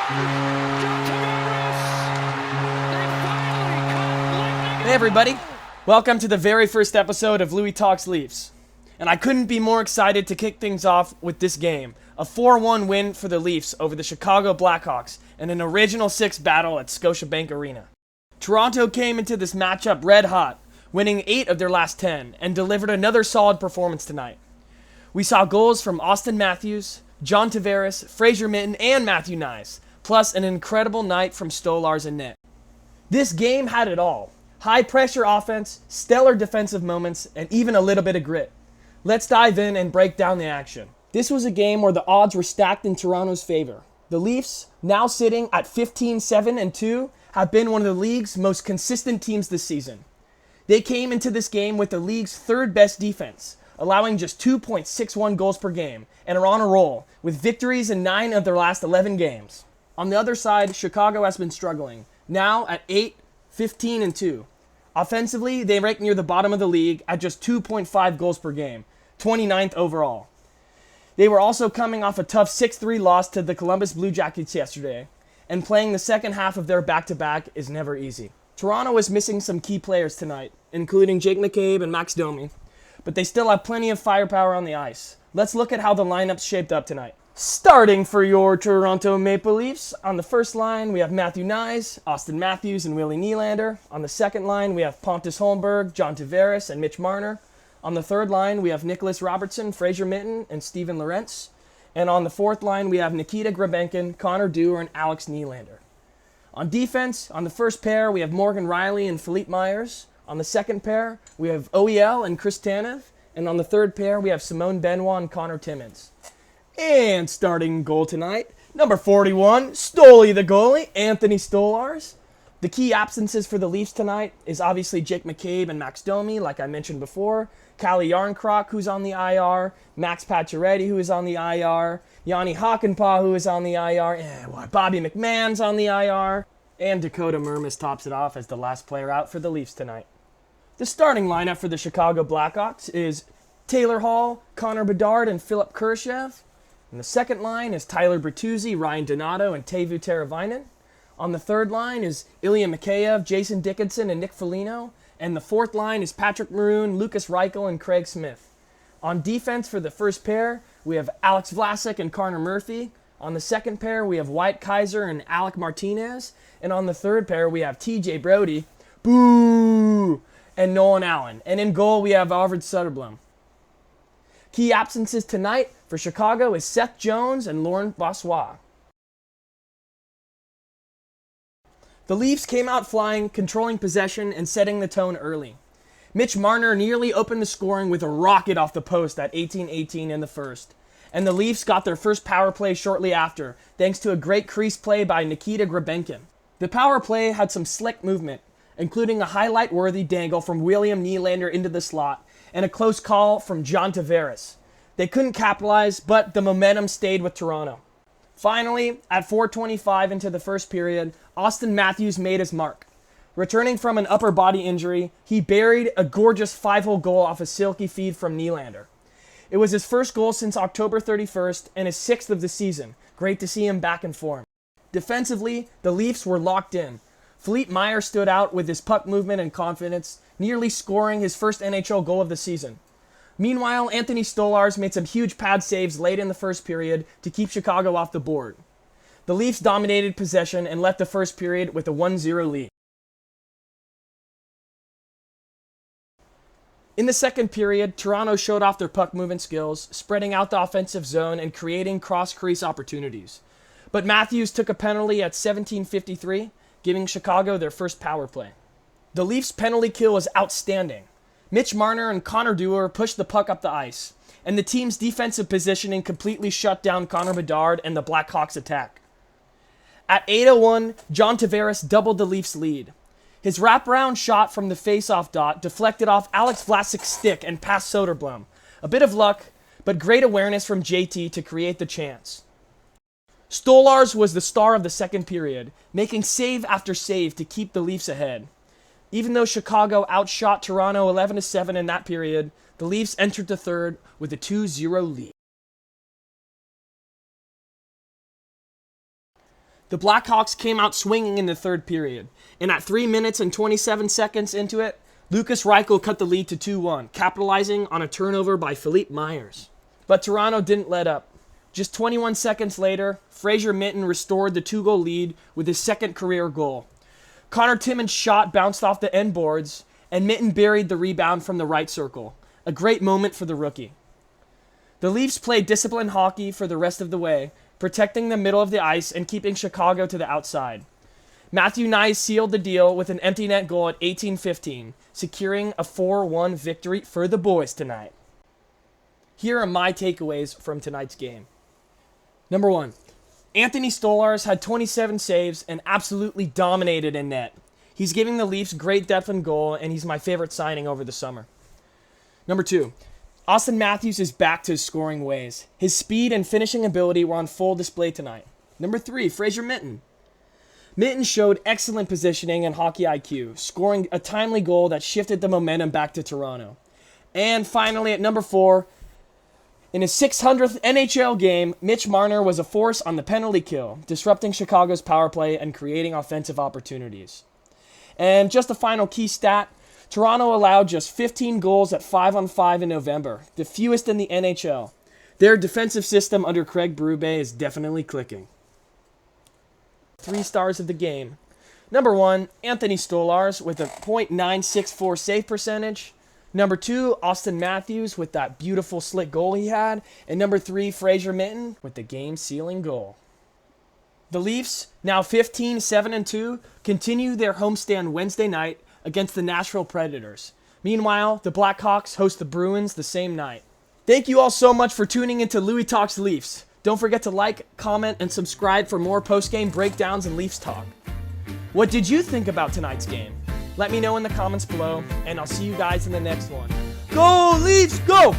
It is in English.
Hey everybody, welcome to the very first episode of Louis Talks Leafs. And I couldn't be more excited to kick things off with this game. A 4-1 win for the Leafs over the Chicago Blackhawks in an Original Six battle at Scotiabank Arena. Toronto came into this matchup red hot, winning 8 of their last 10, and delivered another solid performance tonight. We saw goals from Austin Matthews, John Tavares, Fraser Minten, and Matthew Knies, plus an incredible night from Stolarz and net. This game had it all. High-pressure offense, stellar defensive moments, and even a little bit of grit. Let's dive in and break down the action. This was a game where the odds were stacked in Toronto's favor. The Leafs, now sitting at 15-7-2, have been one of the league's most consistent teams this season. They came into this game with the league's third-best defense, allowing just 2.61 goals per game, and are on a roll, with victories in 9 of their last 11 games. On the other side, Chicago has been struggling, now at 8-15-2. Offensively, they rank near the bottom of the league at just 2.5 goals per game, 29th overall. They were also coming off a tough 6-3 loss to the Columbus Blue Jackets yesterday, and playing the second half of their back-to-back is never easy. Toronto is missing some key players tonight, including Jake McCabe and Max Domi, but they still have plenty of firepower on the ice. Let's look at how the lineup's shaped up tonight. Starting for your Toronto Maple Leafs, on the first line we have Matthew Knies, Austin Matthews, and Willie Nylander. On the second line we have Pontus Holmberg, John Tavares, and Mitch Marner. On the third line we have Nicholas Robertson, Fraser Minten, and Steven Lorentz. And on the fourth line we have Nikita Grabenkin, Connor Dewar, and Alex Nylander. On defense, on the first pair we have Morgan Riley and Philippe Myers. On the second pair we have OEL and Chris Tanev. And on the third pair we have Simone Benoit and Connor Timmins. And starting goal tonight, number 41, Stoli the goalie, Anthony Stolarz. The key absences for the Leafs tonight is obviously Jake McCabe and Max Domi, like I mentioned before, Calle Yarncroc, who's on the IR, Max Pacioretty, who is on the IR, Yanni Hakanpää, who is on the IR, Bobby McMahon's on the IR, and Dakota Mermis tops it off as the last player out for the Leafs tonight. The starting lineup for the Chicago Blackhawks is Taylor Hall, Connor Bedard, and Philip Kurashev. And the second line is Tyler Bertuzzi, Ryan Donato, and Teuvo Teravainen. On the third line is Ilya Mikheyev, Jason Dickinson, and Nick Foligno. And the fourth line is Patrick Maroon, Lucas Reichel, and Craig Smith. On defense for the first pair, we have Alex Vlasic and Connor Murphy. On the second pair, we have Wyatt Kaiser and Alec Martinez. And on the third pair, we have TJ Brody, boo, and Nolan Allen. And in goal, we have Arvid Soderblom. Key absences tonight for Chicago is Seth Jones and Laurent Brossoit. The Leafs came out flying, controlling possession and setting the tone early. Mitch Marner nearly opened the scoring with a rocket off the post at 18-18 in the first. And the Leafs got their first power play shortly after, thanks to a great crease play by Nikita Grabenkin. The power play had some slick movement, including a highlight-worthy dangle from William Nylander into the slot, and a close call from John Tavares. They couldn't capitalize, but the momentum stayed with Toronto. Finally, at 4:25 into the first period, Austin Matthews made his mark. Returning from an upper body injury, he buried a gorgeous 5-hole goal off a silky feed from Nylander. It was his first goal since October 31st and his 6th of the season. Great to see him back in form. Defensively, the Leafs were locked in. Philippe Myers stood out with his puck movement and confidence, nearly scoring his first NHL goal of the season. Meanwhile, Anthony Stolarz made some huge pad saves late in the first period to keep Chicago off the board. The Leafs dominated possession and left the first period with a 1-0 lead. In the second period, Toronto showed off their puck movement skills, spreading out the offensive zone and creating cross-crease opportunities. But Matthews took a penalty at 17:53, giving Chicago their first power play. The Leafs' penalty kill was outstanding. Mitch Marner and Connor Dewar pushed the puck up the ice, and the team's defensive positioning completely shut down Connor Bedard and the Blackhawks' attack. At 8:01, John Tavares doubled the Leafs' lead. His wraparound shot from the face-off dot deflected off Alex Vlasic's stick and past Soderblom. A bit of luck, but great awareness from JT to create the chance. Stolarz was the star of the second period, making save after save to keep the Leafs ahead. Even though Chicago outshot Toronto 11-7 in that period, the Leafs entered the third with a 2-0 lead. The Blackhawks came out swinging in the third period, and at 3 minutes and 27 seconds into it, Lucas Reichel cut the lead to 2-1, capitalizing on a turnover by Philippe Myers. But Toronto didn't let up. Just 21 seconds later, Fraser Minten restored the 2-goal lead with his second career goal. Connor Timmins' shot bounced off the end boards, and Minten buried the rebound from the right circle. A great moment for the rookie. The Leafs played disciplined hockey for the rest of the way, protecting the middle of the ice and keeping Chicago to the outside. Matthew Knies sealed the deal with an empty net goal at 18:15, securing a 4-1 victory for the boys tonight. Here are my takeaways from tonight's game. Number 1, Anthony Stolarz had 27 saves and absolutely dominated in net. He's giving the Leafs great depth in goal, and he's my favorite signing over the summer. Number 2, Austin Matthews is back to his scoring ways. His speed and finishing ability were on full display tonight. Number 3, Fraser Minten. Minten showed excellent positioning and hockey IQ, scoring a timely goal that shifted the momentum back to Toronto. And finally, at number 4, in his 600th NHL game, Mitch Marner was a force on the penalty kill, disrupting Chicago's power play and creating offensive opportunities. And just a final key stat, Toronto allowed just 15 goals at 5-on-5 in November, the fewest in the NHL. Their defensive system under Craig Berube is definitely clicking. 3 stars of the game. Number 1, Anthony Stolarz with a .964 save percentage. Number 2, Austin Matthews with that beautiful slick goal he had. And number 3, Fraser Minten with the game-sealing goal. The Leafs, now 15-7-2, continue their homestand Wednesday night against the Nashville Predators. Meanwhile, the Blackhawks host the Bruins the same night. Thank you all so much for tuning into Louis Talks Leafs. Don't forget to like, comment, and subscribe for more post-game breakdowns and Leafs talk. What did you think about tonight's game? Let me know in the comments below, and I'll see you guys in the next one. Go Leafs, go!